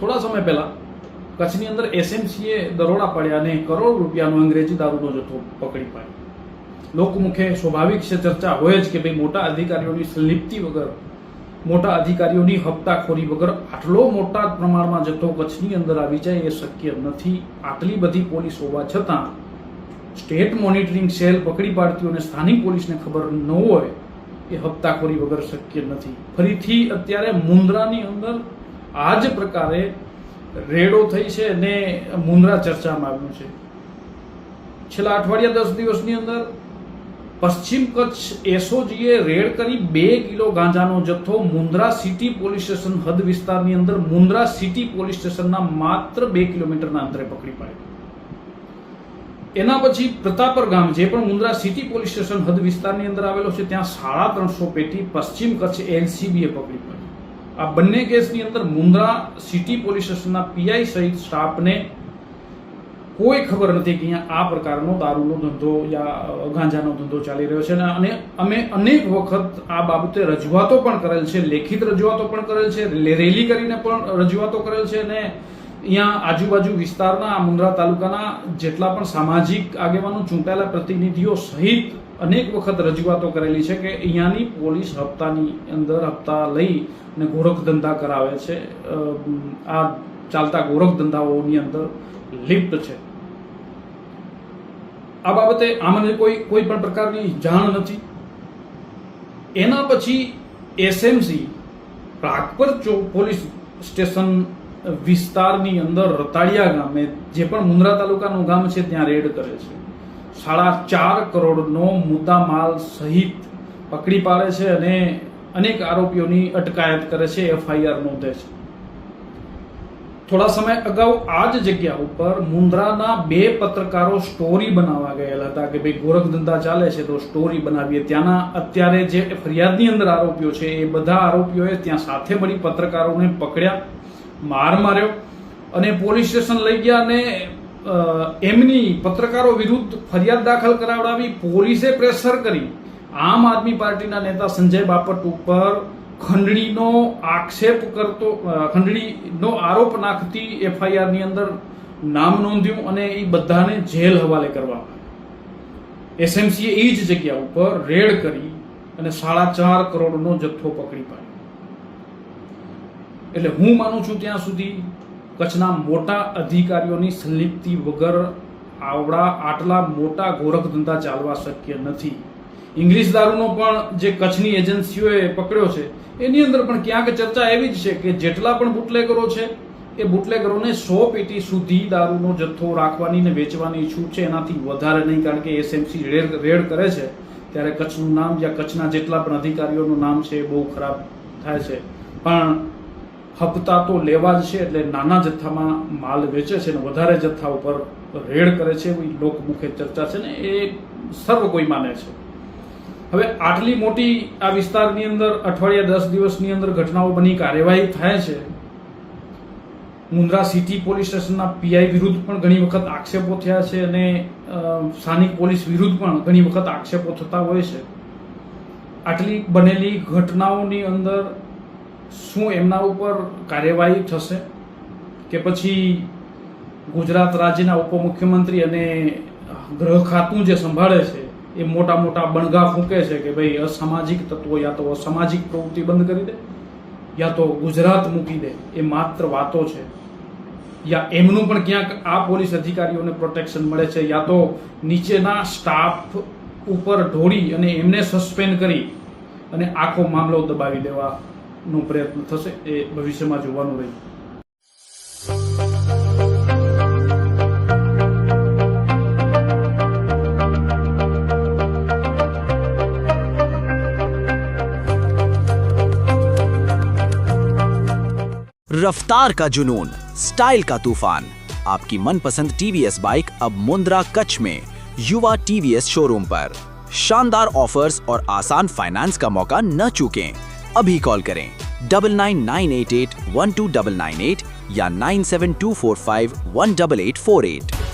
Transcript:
થોડા સમય પહેલા કચ્છની અંદર એસએમસીએ દરોડા પાડ્યા અને કરોડ રૂપિયાનો અંગ્રેજી દારૂનો જથ્થો પકડી પાડ્યો। લોકમુખે સ્વાભાવિક છે ચર્ચા હોય જ કે ભાઈ મોટા અધિકારીઓની સંલિપ્તિ વગર, મોટા અધિકારીઓની હપ્તાખોરી વગર આટલો મોટા પ્રમાણમાં જથ્થો કચ્છની અંદર આવી જાય એ શક્ય નથી। આટલી બધી પોલીસ હોવા છતાં સ્ટેટ મોનિટરિંગ સેલ પકડી પાડતી અને સ્થાનિક પોલીસને ખબર ન હોય એ હપ્તાખોરી વગર શક્ય નથી। ફરીથી અત્યારે મુન્દ્રાની અંદર આ જ પ્રકારે રેડો થઈ છે અને મુન્દ્રા ચર્ચામાં આવ્યું છે। છેલ્લા અઠવાડિયા 10 દિવસની અંદર પશ્ચિમ કચ્છ એસઓજીએ રેડ કરી 2 કિલો ગાંજાનો જથ્થો મુન્દ્રા સિટી પોલીસ સ્ટેશન હદ વિસ્તારની અંદર મુન્દ્રા સિટી પોલીસ સ્ટેશનના માત્ર 2 કિલોમીટરના અંતરે પકડી પાડ્યો। એના પછી પ્રતાપર ગામ જે પણ મુન્દ્રા સિટી પોલીસ સ્ટેશન હદ વિસ્તારની અંદર આવેલો છે ત્યાં 350 પેટી પશ્ચિમ કચ્છ એલસીબીએ પકડી પાડી। આ બંને કેસની અંદર મુન્દ્રા સિટી પોલીસ સ્ટેશનના પીઆઈ સહિત સ્ટાફને કોઈ ખબર નથી કે અહીંયા આ પ્રકારનો દારૂનો ધંધો યા ગાંજાનો ધંધો ચાલી રહ્યો છે અને અમે અનેક વખત આ બાબતે રજૂઆતો પણ કરેલ છે, લેખિત રજૂઆતો પણ કરેલ છે, રેલી કરીને પણ રજૂઆતો કરેલ છે અને અહીંયા આજુબાજુ વિસ્તારના મુન્દ્રા તાલુકાના જેટલા પણ સામાજિક આગેવાનો ચૂંટાયેલા પ્રતિનિધિઓ સહિત અનેક વખત રજૂઆતો કરેલી છે કે અહીંયાની પોલીસ હપ્તાની અંદર હપ્તા લઈ અને ગોરખ ધંધા કરાવે છે, આ ચાલતા ગોરખ ધંધાઓની અંદર લિપ્ત છે। આ બાબતે આમને કોઈ પણ પ્રકારની જાણ નથી। એના પછી એસએમસી પ્રાગપર પોલીસ સ્ટેશન વિસ્તારની અંદર રતાડિયા ગામે જે પણ મુન્દ્રા તાલુકાનું ગામ છે ત્યાં રેડ કરે છે। 4.5 કરોડનો મુદ્દામાલ સહિત પકડી પાડે છે અને અનેક આરોપીઓની અટકાયત કરે છે, એફઆઈઆર નોંધે છે। થોડા સમય અગાઉ આ જ જગ્યા ઉપર મુન્દ્રાના 2 પત્રકારો સ્ટોરી બનાવવા ગયેલા હતા કે ભાઈ ગોરખ ધંધા ચાલે છે તો સ્ટોરી બનાવીએ। ત્યાંના અત્યારે જે ફરિયાદની અંદર આરોપીઓ છે એ બધા આરોપીઓએ ત્યાં સાથે મળી પત્રકારોને પકડ્યા, માર માર્યો અને પોલીસ સ્ટેશન લઈ ગયા અને એમની પત્રકારો વિરુદ્ધ ફરિયાદ દાખલ કરાવડાવી પોલીસે પ્રેશર કરી આમ આદમી પાર્ટીના નેતા સંજય બાપટ ઉપર ખંડણીનો આરોપ નાખતી એફઆઈઆરની અંદર નામ નોંધ્યું અને એ બધાને જેલ હવાલે કરવામાં। એસએમસીએ એ જ જગ્યા ઉપર રેડ કરી અને 4.5 કરોડનો જથ્થો પકડી પાડ્યો। એટલે હું માનું છું ત્યાં સુધી કચ્છના મોટા અધિકારીઓની સંલિપ્તિ વગર આટલા મોટા ગોરખ ધંધા ચાલવા શક્ય નથી। ઇંગ્લિશ દારૂનો પણ જે કચ્છની એજન્સીઓએ પકડ્યો છે એની અંદર પણ ક્યાંક ચર્ચા એવી જ છે કે જેટલા પણ બુટલેગરો છે એ બુટલેગરોને 100 પેટી સુધી દારૂનો જથ્થો રાખવાની ને વેચવાની છૂટ છે, એનાથી વધારે નહીં। કારણ કે એસએમસી રેડ કરે છે ત્યારે કચ્છનું નામ યા કચ્છના જેટલા પણ અધિકારીઓનું નામ છે એ બહુ ખરાબ થાય છે, પણ હપ્તા તો લેવા જ છે એટલે નાના જથ્થામાં માલ વેચે છે ને વધારે જથ્થા ઉપર રેડ કરે છે એવી લોકમુખે ચર્ચા છે ને એ સર્વ કોઈ માને છે। હવે આટલી મોટી આ વિસ્તારની અંદર અઠવાડિયા 10 દિવસની અંદર ઘટનાઓ બની, કાર્યવાહી થાય છે। મુન્દ્રા સિટી પોલીસ સ્ટેશનના પીઆઈ વિરુદ્ધ પણ ઘણી વખત આક્ષેપો થયા છે અને સ્થાનિક પોલીસ વિરુદ્ધ પણ ઘણી વખત આક્ષેપો થતા હોય છે। આટલી બનેલી ઘટનાઓની અંદર શું એમના ઉપર કાર્યવાહી થશે કે પછી ગુજરાત રાજ્યના ઉપમુખ્યમંત્રી અને ગૃહ ખાતું જે સંભાળે છે એ મોટા મોટા બણગા ફૂંકે છે કે ભાઈ અસામાજિક તત્વો યા તો અસામાજિક પ્રવૃત્તિ બંધ કરી દે યા તો ગુજરાત મૂકી દે, એ માત્ર વાતો છે। યા એમનું પણ ક્યાંક આ પોલીસ અધિકારીઓને પ્રોટેક્શન મળે છે યા તો નીચેના સ્ટાફ ઉપર ઢોળી અને એમને સસ્પેન્ડ કરી અને આખો મામલો દબાવી દેવાનો પ્રયત્ન થશે, એ ભવિષ્યમાં જોવાનું રહ્યું। रफ्तार का जुनून, स्टाइल का तूफान, आपकी मनपसंद टीवीएस बाइक अब मुंद्रा कच्छ में युवा टीवीएस शोरूम पर। शानदार ऑफर्स और आसान फाइनेंस का मौका न चूकें। अभी कॉल करें 9998812998 या 9724518848।